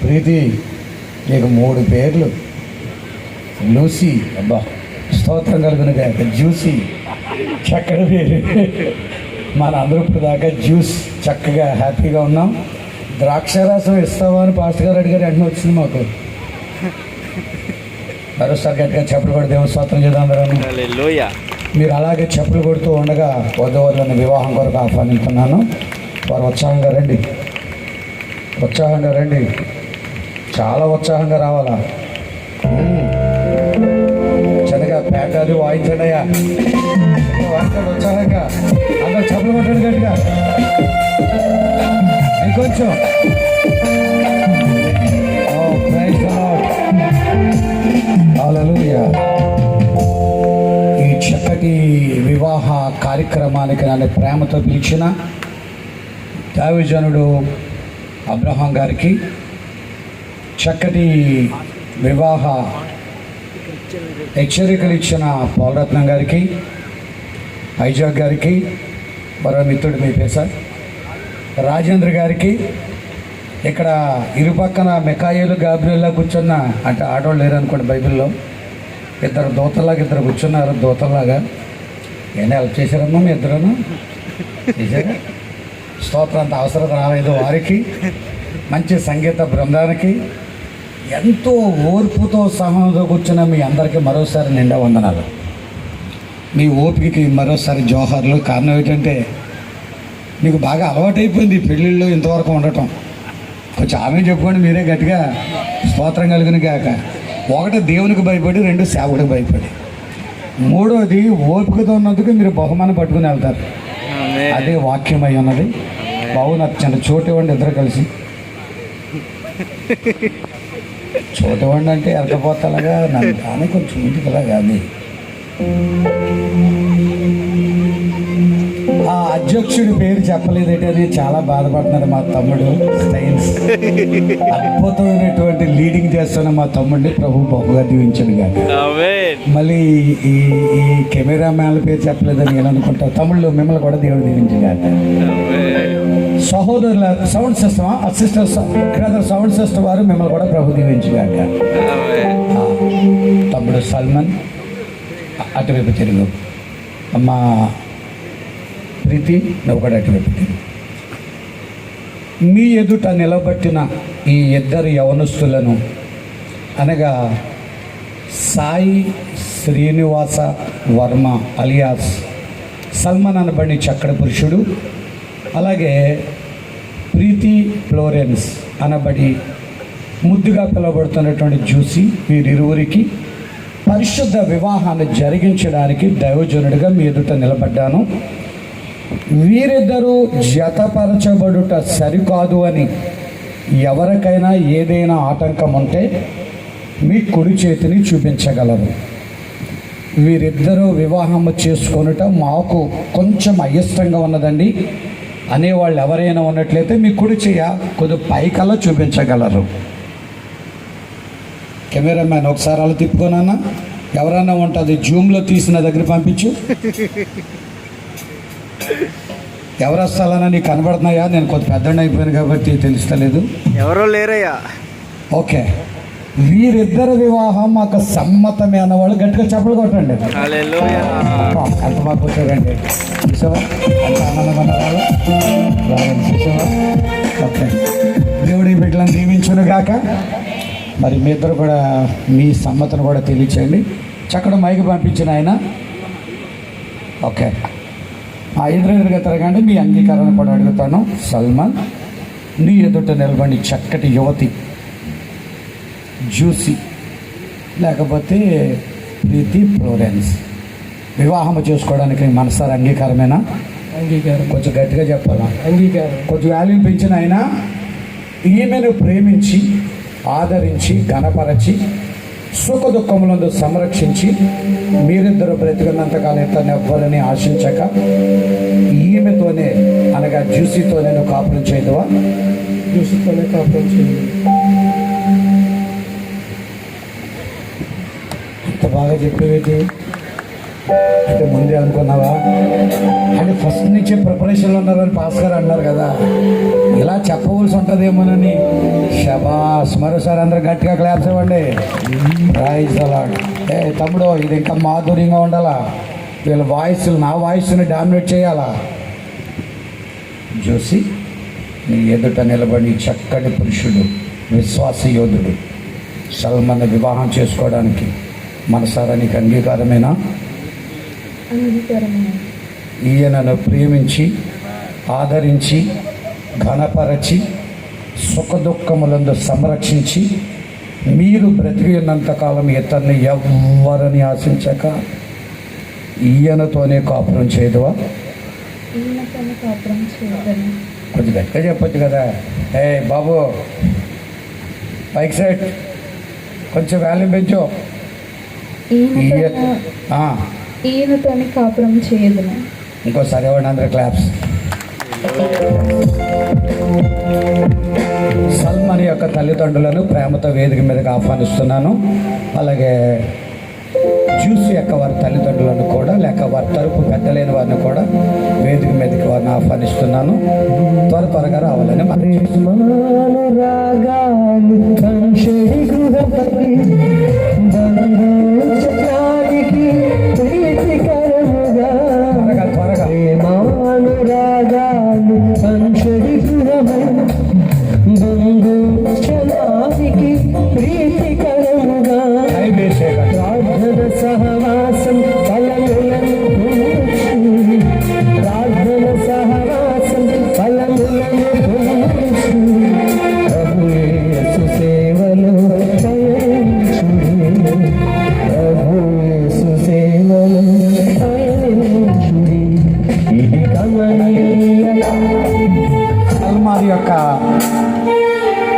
ప్రీతి, నీకు 3 పేర్లు. లూసీ, అబ్బా స్తోత్రం కలుగును గాక. జ్యూసీ, చక్కగా పేరు. మన అందరూ ఇప్పుడు దాకా జ్యూస్ చక్కగా హ్యాపీగా ఉన్నాం. ద్రాక్షారసం ఇస్తావా అని పాస్టర్ గారు అడిగారు, వెంటనే వచ్చింది మాకు. మరోసారి గట్టిగా చెప్పులు కొడితే స్తోత్రం చేద్దాం అందరూ. మీరు అలాగే చెప్పులు కొడుతూ ఉండగా వధువులను వివాహం కొరకు ఆహ్వానిస్తున్నాను. వారు ఉత్సాహంగా రండి, ఉత్సాహంగా రండి, చాలా ఉత్సాహంగా రావాలా. చిన్నగా పేట అది వాయించండి అయ్యా, వాయించండి ఉత్సాహంగా. అందరూ చెప్పులు కొట్టండి గట్టిగా, ఇంకొంచెం. హల్లెలూయా. ఈ చక్కటి వివాహ కార్యక్రమానికి నన్ను ప్రేమతో పిలిచిన దైవజనుడు అబ్రహాం గారికి, చక్కటి వివాహ హెచ్చరికలు ఇచ్చిన పౌరత్నం గారికి, ఐజాక్ గారికి, మరో మిత్రుడు మీ పేరు సార్ రాజేంద్ర గారికి, ఇక్కడ ఇరుపక్కన మికాయేలు గాబ్రియల్లా కూర్చున్న, అంటే ఆడవాళ్ళు లేరు అనుకోండి బైబిల్లో, 2 దూతల్లాగా 2 కూర్చున్నారు. దూతల్లాగా ఏమైనా హెల్ప్ చేశారమ్మా మీ ఇద్దరును? చేశారా? స్తోత్రం. అంత అవసరం రాలేదు వారికి, మంచి సంగీత బృందానికి, ఎంతో ఓర్పుతో సహనంతో కూర్చున్న మీ అందరికీ మరోసారి నిండా వందనాలు. మీ ఓపికకి మరోసారి జోహార్లు. కారణం ఏంటంటే మీకు బాగా అలవాటైపోయింది పెళ్ళిళ్ళు ఇంతవరకు ఉండటం. కొంచెం ఆమె చెప్పుకోండి మీరే గట్టిగా. స్తోత్రం కలిగిన గాక. 1 దేవునికి భయపడి, 2 సేవకుడికి భయపడి, 3వది ఓపికతో ఉన్నందుకు మీరు బహుమానం పట్టుకుని వెళ్తారు. అదే వాక్యం అయి ఉన్నది. బాబు నాకు చిన్న చోటు ఇవ్వండి, ఇద్దరు కలిసి. చోటు ఇవ్వండి అంటే ఎరకపోతలాగా నన్ను కానీ కొంచెం ఇంటికిలా కానీ. ఆ అధ్యక్షుడి పేరు చెప్పలేదంటే చాలా బాధపడుతున్నాడు మా తమ్ముడు సైన్స్. అద్భుతమైనటువంటి లీడింగ్ చేస్తున్న మా తమ్ముడిని ప్రభు బహుగా దీవించను కానీ. మళ్ళీ ఈ కెమెరా మ్యాన్ పేరు చెప్పలేదని నేను అనుకుంటా. తమ్ముళ్ళు మిమ్మల్ని కూడా దేవుడు దీవించగాక. సహోదరుల sound system, assistant brother sound system వారు మిమ్మల్ని కూడా ప్రభు దీవించగాక. తమ్ముడు సల్మాన్ అటువైపు తిరుగు. అమ్మ ప్రీతి, నువ్వు కూడా అటువైపు తిరుగు. మీ ఎదుట నిలబట్టిన ఈ 2 యవనస్తులను అనగా సాయి శ్రీనివాస వర్మ అలియాస్ సల్మాన్ అనబడి చక్కటి పురుషుడు, అలాగే ప్రీతి ఫ్లోరెన్స్ అనబడి ముద్దుగా పిలువబడుతున్నటువంటి జ్యూసీ, వీరిరువురికి పరిశుద్ధ వివాహాన్ని జరిగించడానికి దైవజనుడిగా మీ ఎదుట నిలబడ్డాను. వీరిద్దరూ జతపరచబడుట సరికాదు అని ఎవరికైనా ఏదైనా ఆటంకం ఉంటే మీ కుడి చేతిని చూపించగలరు. వీరిద్దరూ వివాహం చేసుకొనుట మాకు కొంచెం అయిష్టంగా ఉన్నదండి అనేవాళ్ళు ఎవరైనా ఉన్నట్లయితే మీ కుడి చేయ కొద్దిగా పైకల్లా చూపించగలరు. కెమెరామ్యాన్ ఒకసారి అలా తిప్పుకోనన్నా, ఎవరన్నా ఉంటుంది జూమ్లో తీసిన దగ్గర పంపించు. ఎవరు వస్తాలన్నా నీకు కనబడుతున్నాయా? నేను కొంత పెద్దగా అయిపోయాను కాబట్టి తెలుస్తలేదు. ఎవరో లేరయ్యా. ఓకే, వీరిద్దరు వివాహం మాకు సమ్మతమే అన్నవాళ్ళు గట్టిగా చప్పలు కొట్టండి. ఎంత మాకు వచ్చారండి, చూసావా? ఎంత ఆనందం అన్నవాళ్ళు చూసావా? ఓకే, దేవుడి బిడ్డలను దీవించును గాక. మరి మీ ఇద్దరు కూడా మీ సమ్మతను కూడా తెలియచేయండి. చక్కడ మైకి పంపించిన ఆయన. ఓకే, ఆ ఎదురెదురుగా తిరగండి. మీ అంగీకారాన్ని కూడా అడుగుతాను. సల్మాన్, నీ ఎదుట నిలబడి చక్కటి యువతి జ్యూసీ లేకపోతే ప్రీతి ఫ్లోరెన్స్ వివాహం చేసుకోవడానికి మనసారి అంగీకారమేనా? అంగీకారం. కొంచెం గట్టిగా చెప్పాలా? అంగీకారం. కొంచెం వాల్యూ పెంచిన ఆయన ఈమెను ప్రేమించి, ఆదరించి, ఘనపరచి, సుఖ దుఃఖములందు సంరక్షించి, మీరిద్దరు బ్రతికున్నంతకాలం ఇతన్ని ఎవ్వరని ఆశించక ఈమెతోనే అనగా జ్యూసీతోనే నువ్వు కాపురం చేయదువా? జ్యూసీతోనే కాపురం చేయదు. ఎంత బాగా చెప్పేది. అంటే ముందే అనుకున్నావా? అంటే ఫస్ట్ నుంచే ప్రిపరేషన్లో ఉన్నారని పాస్ గారు అన్నారు కదా, ఇలా చెప్పవలసి ఉంటుందేమోనని. శబాస్, మరోసారి అందరూ గట్టిగా క్లాప్స్ ఇవ్వండి. Praise the lord. ఏ తమ్ముడు, ఇది ఇంకా మాధుర్యంగా ఉండాలా, వీళ్ళ వాయిస్లు నా వాయిస్ని డామినేట్ చేయాలా. జోసి, నీ ఎదుట నిలబడి చక్కటి పురుషుడు, విశ్వాస యోధుడు సల్మాన్ వివాహం చేసుకోవడానికి మనసారా నీకు అంగీకారమేనా? ఈయనను ప్రేమించి ఆదరించి ఘనపరచి సుఖదుఖములందు సంరక్షించి మీరు బ్రతికి ఉన్నంతకాలం ఇతన్ని ఎవ్వరని ఆశించక ఈయనతోనే కాపురం చేయదువా? కొంచెం గట్టిగా చెప్పొచ్చు కదా. ఏ బాబు, బైక్ సైడ్ కొంచెం వాల్యూమ్ పెంచు. ఈయనతోని కాపురం చేయదును. ఇంకోసారి ఇవ్వండి అందరూ క్లాప్స్. సల్మాన్ యొక్క తల్లిదండ్రులను ప్రేమతో వేదిక మీదకి ఆహ్వానిస్తున్నాను. అలాగే జ్యూస్ యొక్క వారి తల్లిదండ్రులను కూడా, లేక వారి తరపు పెద్దలైన వారిని కూడా వేదిక మీదకి వారిని ఆహ్వానిస్తున్నాను. త్వరగా రావాలని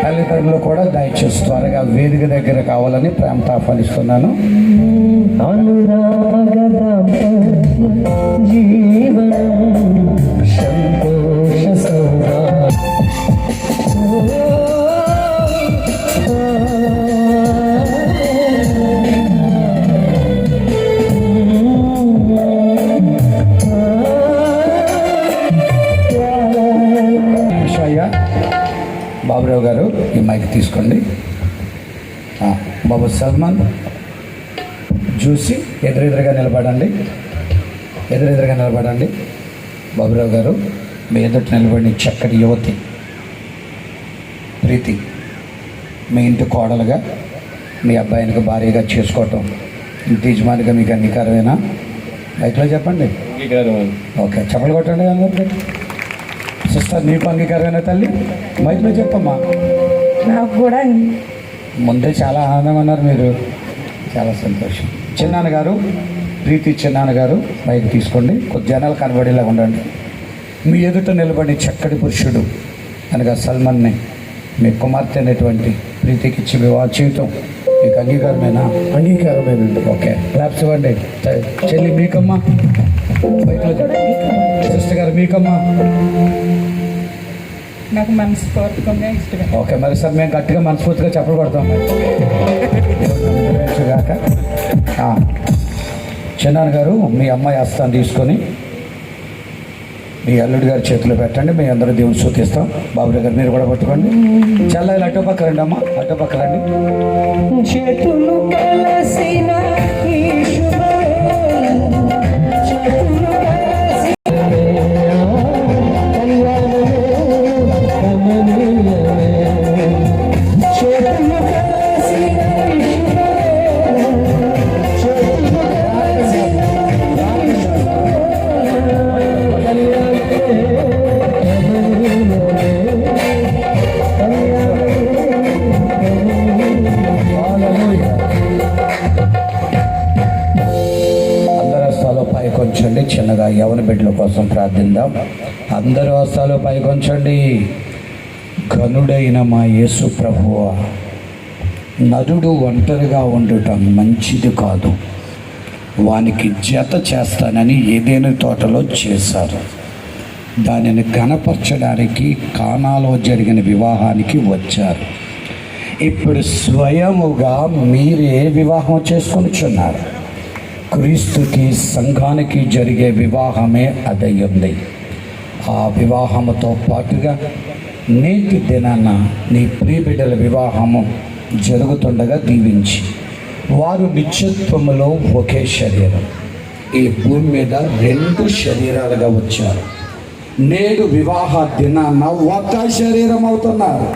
తల్లిదండ్రులు కూడా దయచేసి త్వరగా వేదిక దగ్గర కావాలని ప్రేమతో ఆహ్వానిస్తున్నాను. బాబురావు గారు, ఈ మైక్ తీసుకోండి. బాబు సల్మాన్, చూసి ఎదురెదురుగా నిలబడండి. బాబురావు గారు, మీ ఎదుట నిలబడిన చక్కటి యువతి ప్రీతి మీ ఇంటి కోడలుగా మీ అబ్బాయినికి భార్యగా చేసుకోవటం ఇంటి యజమానిగా మీకు అంగీకారమేనా? మైక్లో చెప్పండి. ఓకే, చెప్పలు కొట్టండి అందరికీ. సిస్టర్, నీకు అంగీకారమేనా తల్లి? మైక్లో చెప్పమ్మా. నాకు కూడా ముందే చాలా ఆనందంగా ఉన్నారు మీరు, చాలా సంతోషం. చిన్నాన్నగారు, ప్రీతి చిన్నాన్నగారు, మైక్ తీసుకోండి. కొద్ది జనాలు కనబడేలా ఉండండి. మీ ఎదుట నిలబడి చక్కటి పురుషుడు అనగా సల్మాన్ని మీ కుమార్తె అనేటువంటి ప్రీతికి ఇచ్చి వివాహం చేయటం మీకు అంగీకారమేనా? అంగీకారమేనండి. ఓకే, క్లాప్స్ ఇవ్వండి. చెల్లి మీకమ్మా, సిస్టర్ గారు మీకమ్మా. నాకు మనస్ఫూర్తిగా ఇష్టమే. ఓకే, మరి సార్ మేము గట్టిగా మనస్ఫూర్తిగా చెప్పలు కొడతాం. కాక చిన్నాన్న గారు, మీ అమ్మాయి హస్తాన్ని తీసుకొని మీ అల్లుడి గారి చేతిలో పెట్టండి. మేము అందరూ దేవుని సూచిస్తాం. బాబురావు గారు మీరు కూడా పట్టుకోండి. చల్లాలి, అటు పక్క రండి అమ్మ, అటు పక్క రండి. చేతులు కలిసిన పైకొంచండి. చిన్నగా యవన బిడ్డల కోసం ప్రార్థిద్దాం. అందరూ వస్తాలు పైకొంచండి. ఘనుడైన మా యేసు ప్రభువా, నరుడు ఒంటరిగా ఉండటం మంచిది కాదు, వానికి జత చేస్తానని ఏదైనా తోటలో చేశారు. దానిని గణపరచడానికి కానాలో జరిగిన వివాహానికి వచ్చారు. ఇప్పుడు స్వయముగా మీరే వివాహం చేసుకొనిచున్నారు. క్రీస్తుకి సంఘానికి జరిగే వివాహమే అదయ్యుంది. ఆ వివాహముతో పాటుగా నేటి దినాన నీ ప్రియబిడ్డల వివాహము జరుగుతుండగా దీవించి, వారు నిత్యత్వములో ఒకే శరీరం, ఈ భూమి మీద 2 శరీరాలుగా వచ్చారు. నేడు వివాహ దినాన ఒక శరీరం అవుతున్నారు.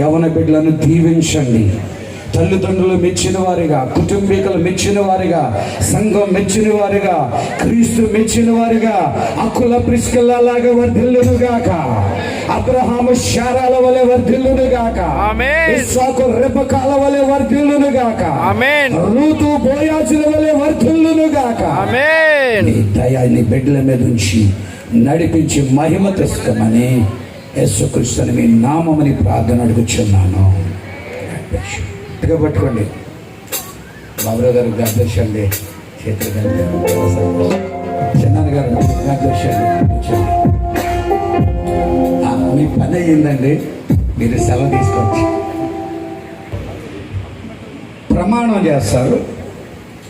యవన బిడ్డలను దీవించండి. తల్లిదండ్రులు మెచ్చిన వారిగా, కుటుంబీకులు మెచ్చిన వారిగా, సంఘం మెచ్చిన వారిగా, క్రీస్తు మెచ్చిన వారిగా అకుల ప్రిస్కిల్లలాగా వర్ధిల్లును గాక. అబ్రహాము శారాల వలె వర్ధిల్లును గాక. ఇస్సాకు రెబెకాల వలె వర్ధిల్లును గాక. రూతు బోయాజుల వలె వర్ధిల్లును గాక. నీ దయ నీ బిడ్డల మీద ఉంచి నడిపించి మహిమ తెసుకోమని యేసుక్రీస్తుని మీ నామముని ప్రార్థన అడుగుచున్నాను. పట్టుకోండి బాబురావు గారు, గర్దర్శండి చేతులు చిన్నాన్న గారు, గర్దర్శండి కూర్చోండి. మీ పని అయ్యిందండి, మీరు సెలవు తీసుకోవచ్చు. ప్రమాణం చేస్తారు.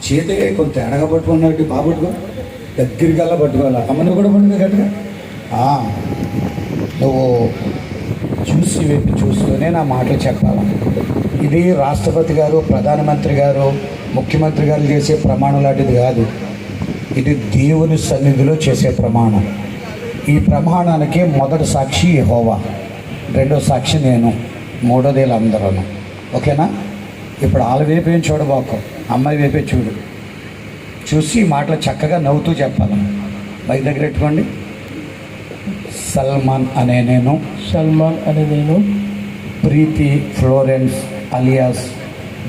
చేతిగా కొంత ఎడగా పట్టుకున్నట్టు బాబుట్టుకో, దగ్గరికల్లా పట్టుకోవాలి. అమ్మను కూడా పట్టుకో గట్టిగా. నువ్వు చూసి వైపు చూస్తూనే నా మాటలు చెప్పాలి. ఇది రాష్ట్రపతి గారు, ప్రధానమంత్రి గారు, ముఖ్యమంత్రి గారు చేసే ప్రమాణం లాంటిది కాదు. ఇది దేవుని సన్నిధిలో చేసే ప్రమాణం. ఈ ప్రమాణానికి మొదటి సాక్షి యెహోవా, రెండో సాక్షి నేను, మూడోది వీళ్ళందరూ. ఓకేనా? ఇప్పుడు వాళ్ళ వైపు ఏం చూడబాకు, అమ్మాయి వైపే చూడు. చూసి మాటలు చక్కగా నవ్వుతూ చెప్పాలి. బైక్ దగ్గర పెట్టుకోండి. సల్మాన్ అనే నేను, ప్రీతి ఫ్లోరెన్స్ అలియాస్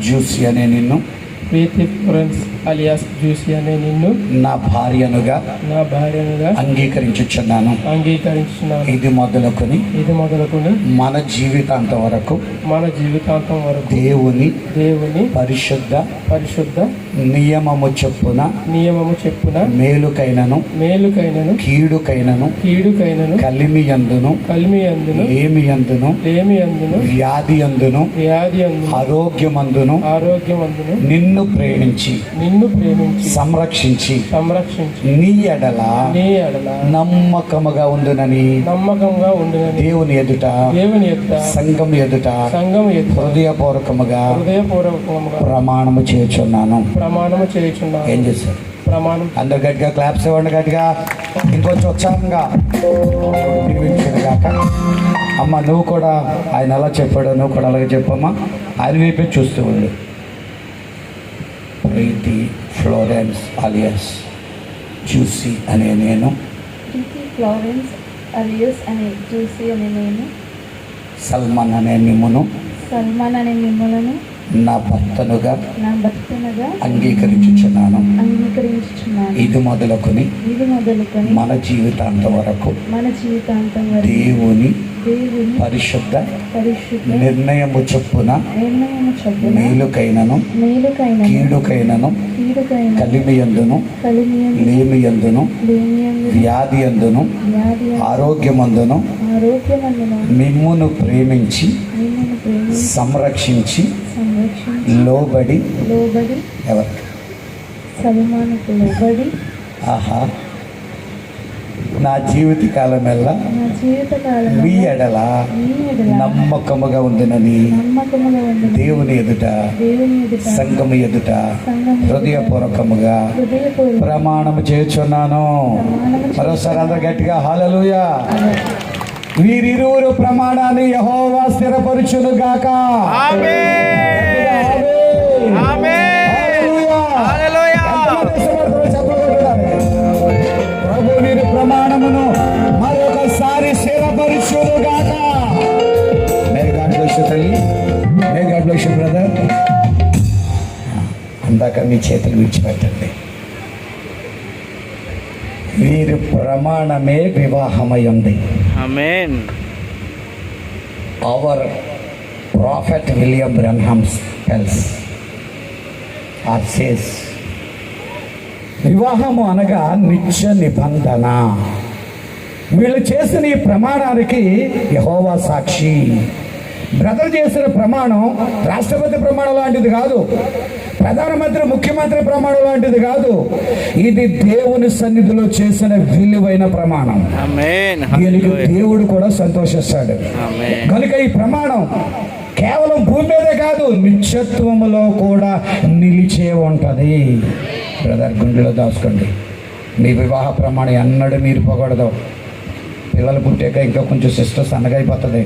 జ్యూసీ అనే నిన్ను, నా భార్యనుగా అంగీకరించుచున్నాను. ఇది మొదలుకొని మన జీవితాంతం వరకు దేవుని పరిశుద్ధ నియమము చెప్పున మేలుకైనను కీడుకైనను కలిమియందును లేమియందును వ్యాధియందును ఆరోగ్యమందును నిన్ను ప్రేమించి సంరక్షించి నీ ఎడల నమ్మకముగా ఉండునని దేవుని ఎదుట సంఘం ఎదుట హృదయపూర్వకముగా ప్రమాణము చేయుచున్నాను. ఏం చేశారు? అందరు గట్టిగా క్లాప్స్ ఇవ్వండి. గట్టిగా ఇంకొంచెం ఉత్సాహంగా కాక. అమ్మ నువ్వు కూడా ఆయన ఎలా చెప్పాడో నువ్వు కూడా అలాగే చెప్పమ్మా. ఆయన వైపే చూస్తూ ఉండు. ప్రీతి ఫ్లోరెన్స్ అలియాస్ జ్యూసీ అనే నేను, సల్మాన్ అనే మిమ్మును నా భర్తనుగా అంగీకరించుచున్నాను. ఇది మొదలుకొని మన జీవితాంతం వరకు దేవుని పరిశుద్ధ నిర్ణయము చొప్పున మేలుకైనను కీడుకైనను కలిమియందును లేమియందును వ్యాధియందును ఆరోగ్యమందును మిమ్మును ప్రేమించి సంరక్షించి లోబడి ఎవరికి? ఆహా. నా జీవితకాలం ఎల్లా మీ ఎడల నమ్మకముగా ఉందినని దేవుని ఎదుట సంఘము ఎదుట హృదయపూర్వకముగా ప్రమాణము చేయుచున్నాను. మరోసారి అందరూ గట్టిగా హల్లెలూయా. వీరిరువురు ప్రమాణాన్ని యెహోవా స్థిరపరచును గాక. ప్రభు వీరి ప్రమాణమును మరొకసారి స్థిరపరచును గాక. మే గాడ్ బ్లెస్ యు తల్లి, may God bless you brother. అందాక మీ చేతులు విడిచిపెట్టండి. వీరి ప్రమాణమే వివాహమై ఉంది. ఆమేన్. Our prophet William Branham tells or says, వివాహము అనగా నిత్య నిబంధన. వీళ్ళు చేసిన ఈ ప్రమాణానికి యెహోవా సాక్షి. బ్రదర్ చేసిన ప్రమాణం రాష్ట్రపతి ప్రమాణం లాంటిది కాదు, ప్రధానమంత్రి ముఖ్యమంత్రి ప్రమాణం లాంటిది కాదు. ఇది దేవుని సన్నిధిలో చేసిన విలువైన ప్రమాణం. దీనికి దేవుడు కూడా సంతోషిస్తాడు. కనుక ఈ ప్రమాణం కేవలం భూమి మీదే కాదు, నిత్యత్వములో కూడా నిలిచే ఉంటుంది. బ్రదర్, గుండెలో దాచుకోండి. మీ వివాహ ప్రమాణం ఎన్నడూ మీరు పోకూడదు. పిల్లలు పుట్టాక ఇంకా కొంచెం సిస్టర్ సన్నగా అయిపోతుంది,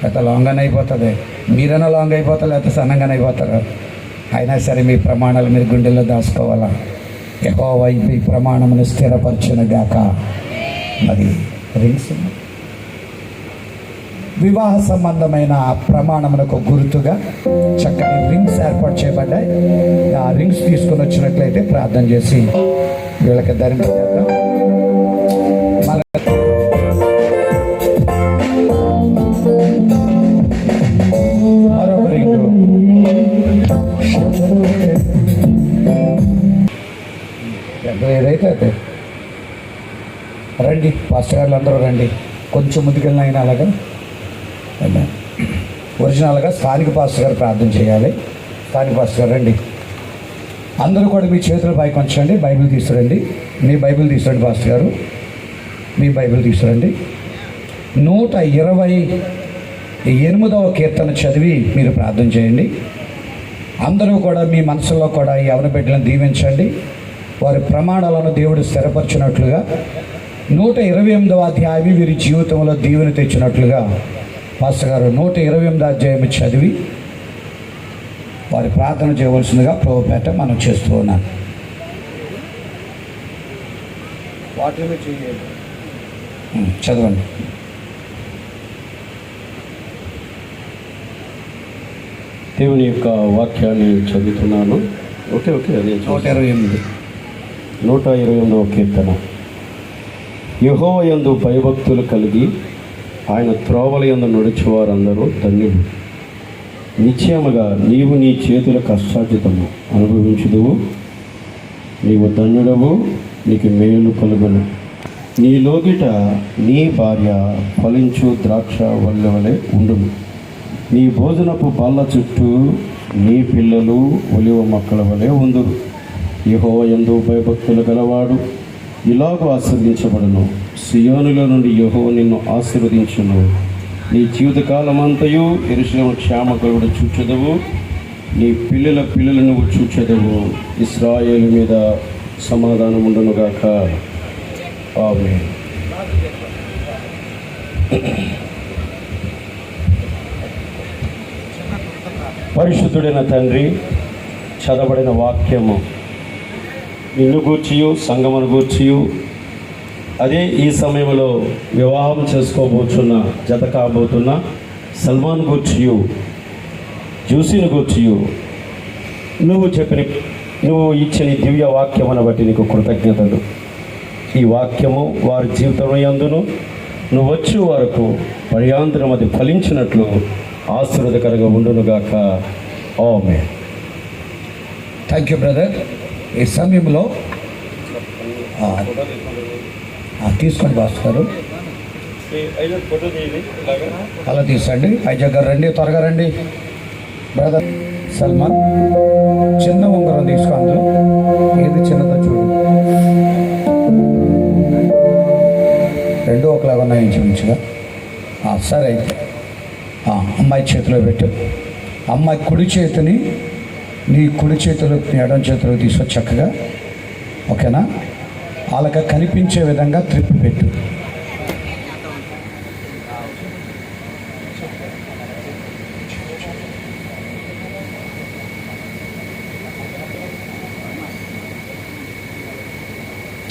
లేకపోతే లాంగ్గానే అయిపోతుంది. మీరైనా లాంగ్ అయిపోతారు, లేకపోతే సన్నగానే అయిపోతారు. అయినా సరే మీ ప్రమాణాలు మీరు గుండెల్లో దాచుకోవాలా. యెహోవా ఈ ప్రమాణమును స్థిరపరచునుగాక. మరి రింగ్స్, వివాహ సంబంధమైన ప్రమాణమునకు గుర్తుగా చక్కని రింగ్స్ ఏర్పాటు చేయబడ్డాయి. ఆ రింగ్స్ తీసుకొని వచ్చినట్లయితే ప్రార్థన చేసి వీళ్ళకి ధరింపజేద్దాం. మరొక రింగు. ఏదైతే అదే రండి, పాస్టర్ గారు అందరూ రండి. కొంచెం ముందుకెళ్ళిన అయినా అలాగా ఒరిజినల్గా స్థానిక పాస్టర్ గారు ప్రార్థన చేయాలి. స్థానిక పాస్టర్ గారు రండి. అందరూ కూడా మీ చేతులు పైకి ఉంచండి. బైబిల్ తీసుకురండి. మీ బైబిల్ తీసుకురండి పాస్టర్ గారు, మీ బైబిల్ తీసుకురండి. 128వ కీర్తన చదివి మీరు ప్రార్థన చేయండి. అందరూ కూడా మీ మనసులో కూడా ఈ యవన బిడ్డలను దీవించండి. వారి ప్రమాణాలను దేవుడు స్థిరపరిచినట్లుగా 128వ అధ్యాయం వీరి జీవితంలో దీవెన తెచ్చినట్లుగా పాస్టర్ గారు 128వ అధ్యాయం చదివి వారి ప్రార్థన చేయవలసిందిగా ప్రభుపేట మనం చేస్తూ ఉన్నాం. చదవండి. దేవుని యొక్క వాక్యాన్ని చదువుతున్నాను. ఓకే అదే 128వ కీర్తన. యెహోవా యందు భయభక్తులు కలిగి ఆయన త్రోవల యందు నడుచువారందరూ ధన్యులు. నిశ్చయముగా నీవు నీ చేతుల కష్టార్జితము అనుభవించుదువు. నీవు ధన్యుడవు, నీకు మేలు కలుగును. నీ లోగిట నీ భార్య ఫలించు ద్రాక్ష వల్లె వలె ఉండును. నీ భోజనపు బల్ల చుట్టూ నీ పిల్లలు ఒలివ మొక్కల వలె ఉందురు. యెహోవా యందు భయభక్తులు గలవాడు ఇలాగూ ఆశీర్వదించబడును. సియోనులో నుండి యెహోవా నిన్ను ఆశీర్వదించును. నీ జీవితకాలమంతయు యెరూషలేము క్షేమకలుగుడు చూచెదవు. నీ పిల్లల పిల్లలను నువ్వు చూచెదవు. ఇశ్రాయేలు మీద సమాధానం ఉండునుగాక. ఆమేన్. పరిశుద్ధుడైన తండ్రి, చదవబడిన వాక్యము నిన్ను గూర్చియు సంగమును గూర్చియు, అదే ఈ సమయంలో వివాహం చేసుకోబోతున్న జత కాబోతున్న సల్మాన్ గూర్చియు జూసీని గూర్చియు నువ్వు ఇచ్చిన దివ్య వాక్యమును బట్టి నీకు కృతజ్ఞతలు. ఈ వాక్యము వారి జీవితంలో యందును నువ్వు వచ్చే వరకు పర్యాంతరం అది ఫలించినట్లు ఆశీర్వాదకరంగా ఉండునుగాక. ఆమేన్. Thank you brother. ఈ సమయంలో తీసుకోండి పాస్టర్ గారు, అలా తీసండి. ఐజాగ్ గారు రండి, త్వరగా రండి. బ్రదర్ సల్మాన్, చిన్న ఉంగరం తీసుకో. అందులో ఏది చిన్నదో చూడు. రెండు ఒకలాగా ఉన్నాయి ఇంచుమించుగా. సరే అయితే అమ్మాయి చేతిలో పెట్టు. అమ్మాయి కుడి చేతిని నీ కుడి చేతిలో ఎడం చేతిలో తీసుకొని చక్కగా, ఓకేనా, వాళ్ళకి కనిపించే విధంగా త్రిప్పి పెట్టు.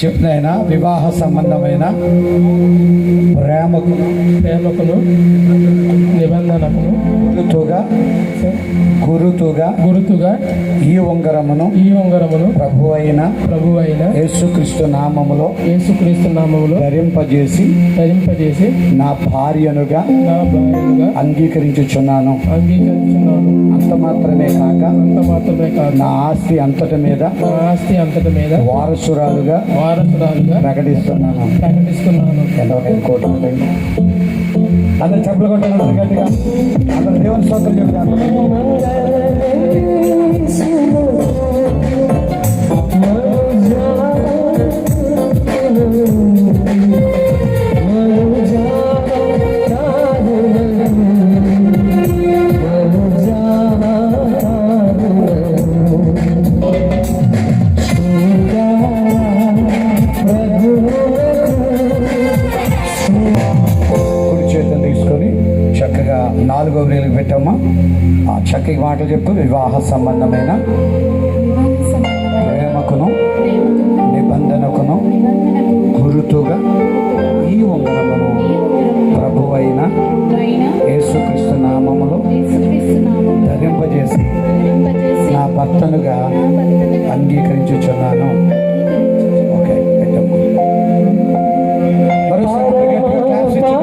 చెప్పిన వివాహ సంబంధమైన ప్రేమకును నిబంధనకును గురుతుగా ఈ ఉంగరమును ప్రభు అయిన యేసుక్రీస్తు నామములో ధరింపజేసి నా భార్యనుగా అంగీకరించుచున్నాను. అంత మాత్రమే కాక నా ఆస్తి అంతటి మీద వారసురాలుగా ప్రకటిస్తున్నాను. ఎంతవరకు కోరుతున్నాను. అందరు చెప్పులు కొట్టాలి గట్టిగా, అందరు దేవుని స్తోత్రం చెప్తాను. కుడి చేతులు తీసుకొని చక్కగా 4వ వేలుకు పెట్టమ్మా. ఆ చక్కగా మాటలు చెప్పు. వివాహ సంబంధమైన ప్రేమకును నిబంధనకును గురుతుగా ఈ ఉంగరమును ప్రభువైన యేసుక్రీస్తు నామములో ధరింపజేసి నా భర్తనుగా అంగీకరించుచున్నాను. ఓకే, పెట్టమ్మా. మరోసారి గట్టిగా క్లాప్స్ ఇచ్చి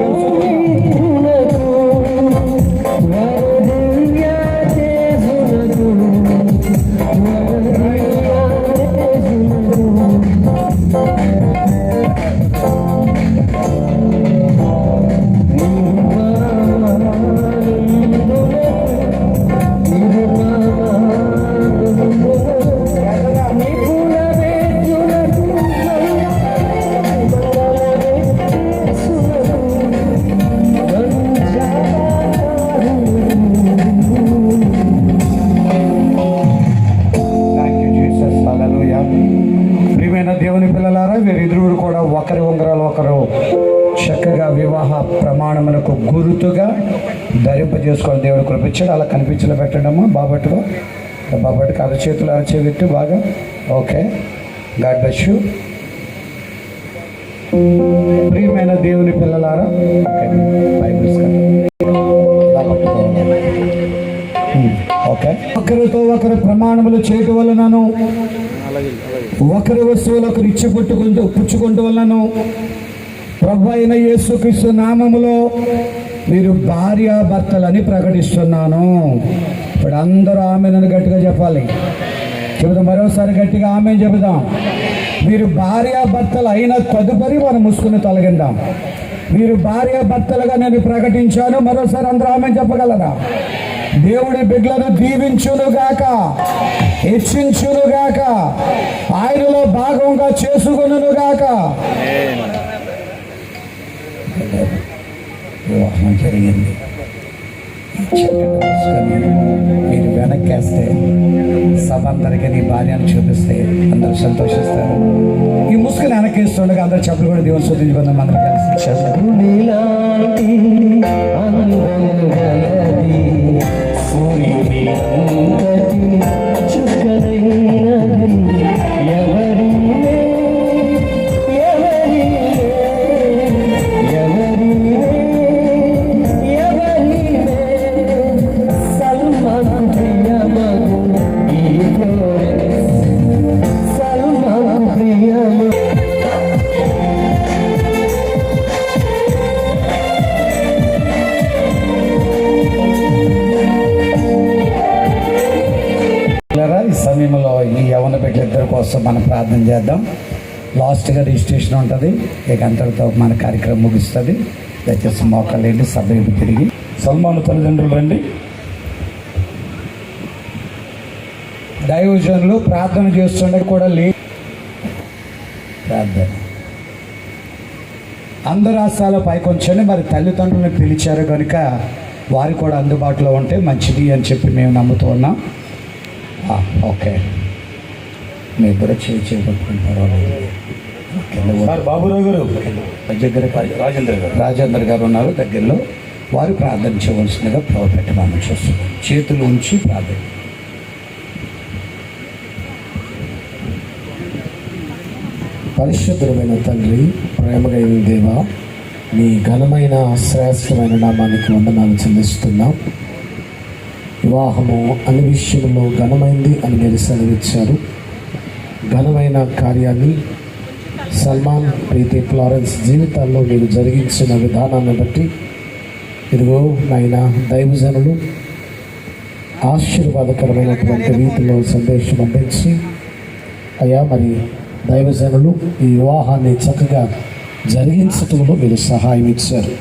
దేవుని పిల్లలారా, వీరిరువురు కూడా ఒకరి ఉంగరాలు ఒకరు చక్కగా వివాహ ప్రమాణములకు గుర్తుగా ధరింపజేసుకోవాలి. దేవుడు కృపించాడు. అలా కనిపించలో పెట్టడమ్మా. బాబట్టుగా బాబట్టుకు అరచేతులు అరచేపెట్టి బాగా. Okay, God bless you. ప్రియమైన దేవుని పిల్లలారా, ఓకే, ఒకరితో ఒకరు ప్రమాణములు చేయటం వలనను ఒకరి వస్తువులు ఒకరు ఇచ్చి పుచ్చుకుంటూ వలనను ప్రభు అయిన యేసుక్రీస్తు నామములో మీరు భార్యాభర్తలని ప్రకటిస్తున్నాను. ఇప్పుడు అందరూ ఆమెను గట్టిగా చెప్పాలి. చెబుదాం, మరోసారి గట్టిగా ఆమె చెబుదాం. మీరు భార్యాభర్తలు అయిన తదుపరి మనం ముసుకుని తొలగిందాం. మీరు భార్యాభర్తలుగా నేను ప్రకటించాను. మరోసారి అందరూ ఆమె చెప్పగలరా? దేవుడి బిడ్డలను దీవించునుగాక, హెచ్చించునుగాక, ఆయనలో భాగంగా చేసుకొనుగాక. వివాహం జరిగింది. మీరు వెనక్కేస్తే సభ అందరికీ నీ భార్యను చూపిస్తే అందరూ సంతోషిస్తారు. ఈ ముసుగుని వెనక్కేస్తుండగా అందరూ చెప్పులు కూడా దేవుని స్తుతించుకుందాం. అందరూ కలిసి ఈ సమయంలో ఈ యవన బిడ్డలిద్దరి కోసం మనం ప్రార్థన చేద్దాం. లాస్ట్గా రిజిస్ట్రేషన్ ఉంటుంది. ఇక అంతటితో మన కార్యక్రమం ముగిస్తుంది. దయచేసి మోకాళ్ళేంటి సభ్యులు తిరిగి సల్మాన్ తల్లిదండ్రులు రండి. దైవజనులు ప్రార్థన చేస్తుండే కూడా ప్రార్థన అందరు రాష్ట్రాల పైకొంచండి. మరి తల్లిదండ్రులను పిలిచారు కనుక వారు కూడా అందుబాటులో ఉంటే మంచిది అని చెప్పి మేము నమ్ముతూ ఉన్నాం. ఓకే, మీరు కూడా చేయబట్టుకుంటారు. బాబురావు గారు దగ్గర రాజేంద్ర గారు ఉన్నారు దగ్గరలో. వారు ప్రార్థన చేయవలసిందిగా పెట్టమని చూస్తున్నాం. చేతులు ఉంచి ప్రార్థన. పరిశుద్ధమైన తండ్రి, ప్రేమగైన దేవా, మీ ఘనమైన శ్రేష్టమైన నామానికి వందనాలు చెల్లిస్తున్నాం. వివాహము అన్ని విషయంలో ఘనమైంది అని మీరు సెలవిచ్చారు. ఘనమైన కార్యాన్ని సల్మాన్, ప్రీతి, ఫ్లారెన్స్ జీవితాల్లో మీరు జరిగించిన విధానాన్ని బట్టి ఇదిగో నాయన దైవజనులు ఆశీర్వాదకరమైనటువంటి రీతిలో సందేశం అందించి అయ్యా మరి దైవజనులు ఈ వివాహాన్ని చక్కగా జరిగించటంలో మీరు సహాయం ఇచ్చారు.